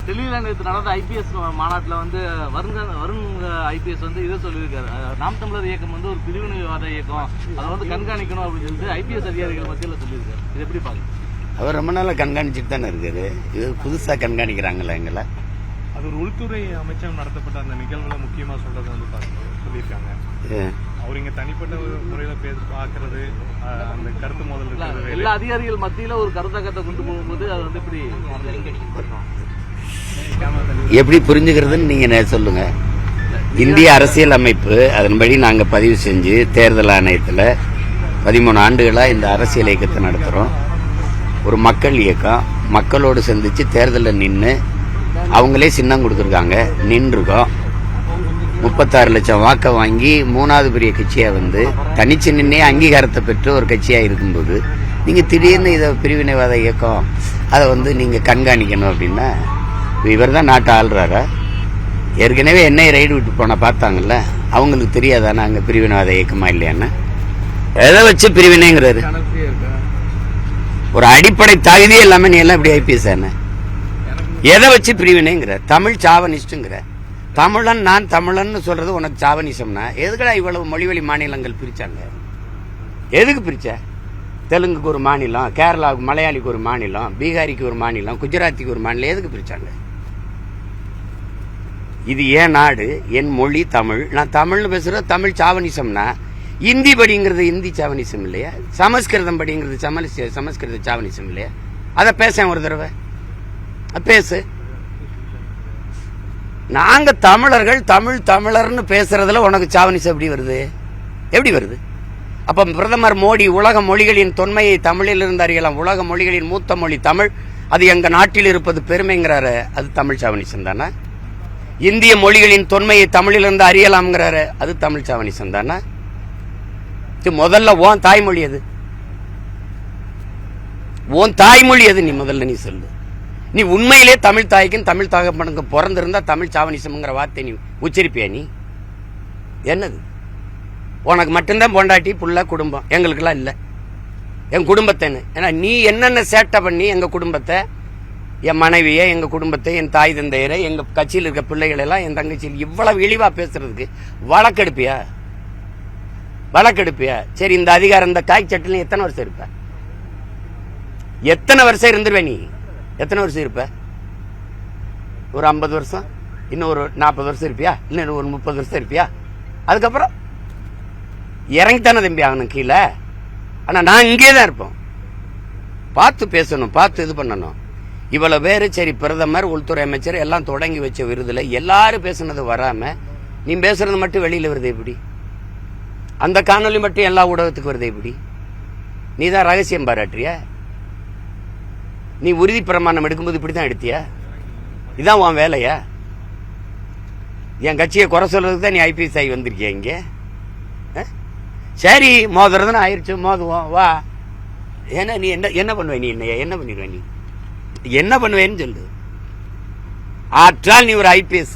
டெல்லியில நேற்று நடந்த ஐபிஎஸ் மாநாட்டில் வந்து வருண் ஐபிஎஸ் வந்து இதை சொல்லியிருக்காரு. நாம் தமிழர் இயக்கம் வந்து ஒரு பிரிவினைவாத இயக்கம், அதை வந்து கண்காணிக்கணும் அப்படின்னு சொல்லிட்டு ஐபிஎஸ் அதிகாரிகள் மத்தியில் சொல்லியிருக்காரு. இது எப்படி பாருங்க? அவர் ரொம்ப நாளா கண்காணிச்சுட்டு தானே இருக்காரு. இது புதுசா கண்காணிக்கிறாங்களா எங்களை? அது ஒரு உள்துறை அமைச்சகம் நடத்தப்பட்ட அந்த நிகழ்வுல முக்கியமா சொல்றதை வந்து சொல்லியிருக்காங்க. அவர் இங்க தனிப்பட்ட முறையில பாக்குறது, அந்த கருத்து மோதல் எல்லா அதிகாரிகள் மத்தியில ஒரு கருத்தகத்தை கொண்டு போகும்போது அது வந்து எப்படி புரிஞ்சுக்கிறதுன்னு நீங்க சொல்லுங்க. இந்திய அரசியல் அமைப்பு அதன்படி நாங்க பதிவு செஞ்சு தேர்தல் ஆணையத்தில் 13 ஆண்டுகளா இந்த அரசியல் இயக்கத்தை நடத்துறோம். ஒரு மக்கள் இயக்கம், மக்களோடு சந்திச்சு தேர்தலில் நின்று அவங்களே சின்னம் கொடுத்துருக்காங்க, நின்றுருக்கோம். 36 லட்சம் வாக்கை வாங்கி 3வது பெரிய கட்சியா வந்து தனிச்சு நின்னே அங்கீகாரத்தை பெற்று ஒரு கட்சியா இருக்கும்போது நீங்க திடீர்னு இதை பிரிவினைவாத இயக்கம் அதை வந்து நீங்க கண்காணிக்கணும் அப்படின்னா, இவர் தான் நாட்டை ஆள்றாரா? ஏற்கனவே என்னை ரைடு விட்டு போன பார்த்தாங்கல்ல, அவங்களுக்கு தெரியாதா நாங்க பிரிவினைவாத இயக்கமா இல்லையான்னு? எதை வச்சு பிரிவினைங்கிறாரு? ஒரு அடிப்படை தகுதியே இல்லாம நீ எல்லாம் இப்படி ஐபிஎஸ் என்ன? எதை வச்சு பிரிவினைங்கிற? தமிழ் சாவனிஸ்டுங்கிற. தமிழன் நான் தமிழன் சொல்றது உனக்கு சாவனிசம்னா எதுக்கடா இவ்வளவு மொழிவழி மாநிலங்கள் பிரிச்சாங்க? எதுக்கு பிரிச்ச? தெலுங்குக்கு ஒரு மாநிலம், கேரளாவுக்கு மலையாளிக்கு ஒரு மாநிலம், பீகாரிக்கு ஒரு மாநிலம், குஜராத்திக்கு ஒரு மாநிலம், எதுக்கு பிரிச்சாங்க? இது ஏன் நாடு, என் மொழி தமிழ், நான் தமிழ்னு பேசுற தமிழ் சாவனிசம்னா இந்தி படிங்கிறது இந்தி சாவனிசம் இல்லையா? சமஸ்கிருதம் படிங்கிறது சமஸ்கிருத சாவனிசம் இல்லையா? அதை பேச ஒரு தடவை பேசு. நாங்க தமிழர்கள் தமிழர்னு பேசுறதுல உனக்கு சாவனிசம் எப்படி வருது? எப்படி வருது? அப்ப பிரதமர் மோடி உலக மொழிகளின் தொன்மையை தமிழில் இருந்து அறியலாம், உலக மொழிகளின் மூத்த மொழி தமிழ், அது எங்க நாட்டில் இருப்பது பெருமைங்கிறாரு, அது தமிழ் சாவனிசம் தானே? இந்திய மொழிகளின் தொன்மையை தமிழில் இருந்து அறியலாம்ங்கிறாரு, அது தமிழ் சாவனிசம் தானே? முதல்ல உன் தாய்மொழி எது? உன் தாய்மொழி எது? நீ முதல்ல நீ சொல்லு. நீ உண்மையிலே தமிழ் தாய்க்கும் தமிழ் தகப்பனுக்கும் பிறந்திருந்தா தமிழ் சாவனிசம்ங்கிற வார்த்தை நீ உச்சரிப்பியா? நீ என்னது? உனக்கு மட்டும்தான் பொண்டாட்டி புள்ள குடும்பம், எங்களுக்கெல்லாம் இல்லை. என் குடும்பத்தைன்னு ஏன்னா நீ என்னென்ன சேட்டை பண்ணி எங்க குடும்பத்தை, என் மனைவியை, எங்க குடும்பத்தை, என் தாய் தந்தையரை, எங்க கட்சியில் இருக்க பிள்ளைகள் எல்லாம், என் தங்கச்சியில் இவ்வளவு இழிவா பேசுறதுக்கு வழக்கெடுப்பியா? வழக்கெடுப்பியா? சரி, இந்த அதிகாரம் இந்த காய் சட்டில எத்தனை வருஷம் இருப்ப? எத்தனை வருஷம் இருந்துருவே நீ? எத்தனை வருஷம் இருப்ப? ஒரு 50 வருஷம், இன்னும் ஒரு 40 வருஷம் இருப்பியா? இன்னும் ஒரு 30 வருஷம் இருப்பியா? அதுக்கப்புறம் இறங்கித்தானே தம்பி ஆகணும் கீழே. ஆனா நான் இங்கே தான் இருப்போம். பார்த்து பேசணும், பார்த்து இது பண்ணணும். இவ்வளவு பேரு சரி, பிரதமர், உள்துறை அமைச்சர் எல்லாம் தொடங்கி வச்ச விருதுல எல்லாரும் பேசுனது வராம நீ பேசுறது மட்டும் வெளியில வருது எப்படி? அந்த காணொலி மட்டும் எல்லா ஊடகத்துக்கு வருது எப்படி? நீ தான் ரகசியம் பாராட்டுறிய? நீ உறுதி பிரமாணம் எடுக்கும்போது இப்படித்தான் எடுத்தியா? இதான் உன் வேலையா? என் கட்சியை குறை சொல்றதுக்கு தான் நீ ஐபிஎஸ் ஆகி வந்திருக்கிய இங்க? சரி, மோதுறதுன்னு ஆயிடுச்சு, மோதுவோம் வா. ஏன்னா நீ என்ன பண்ணுவ? நீ என்ன பண்ணிடுவ? நீ என்ன பண்ணுவேன்னு சொல்லு. ஆற்றால் நீ ஒரு ஐபிஎஸ்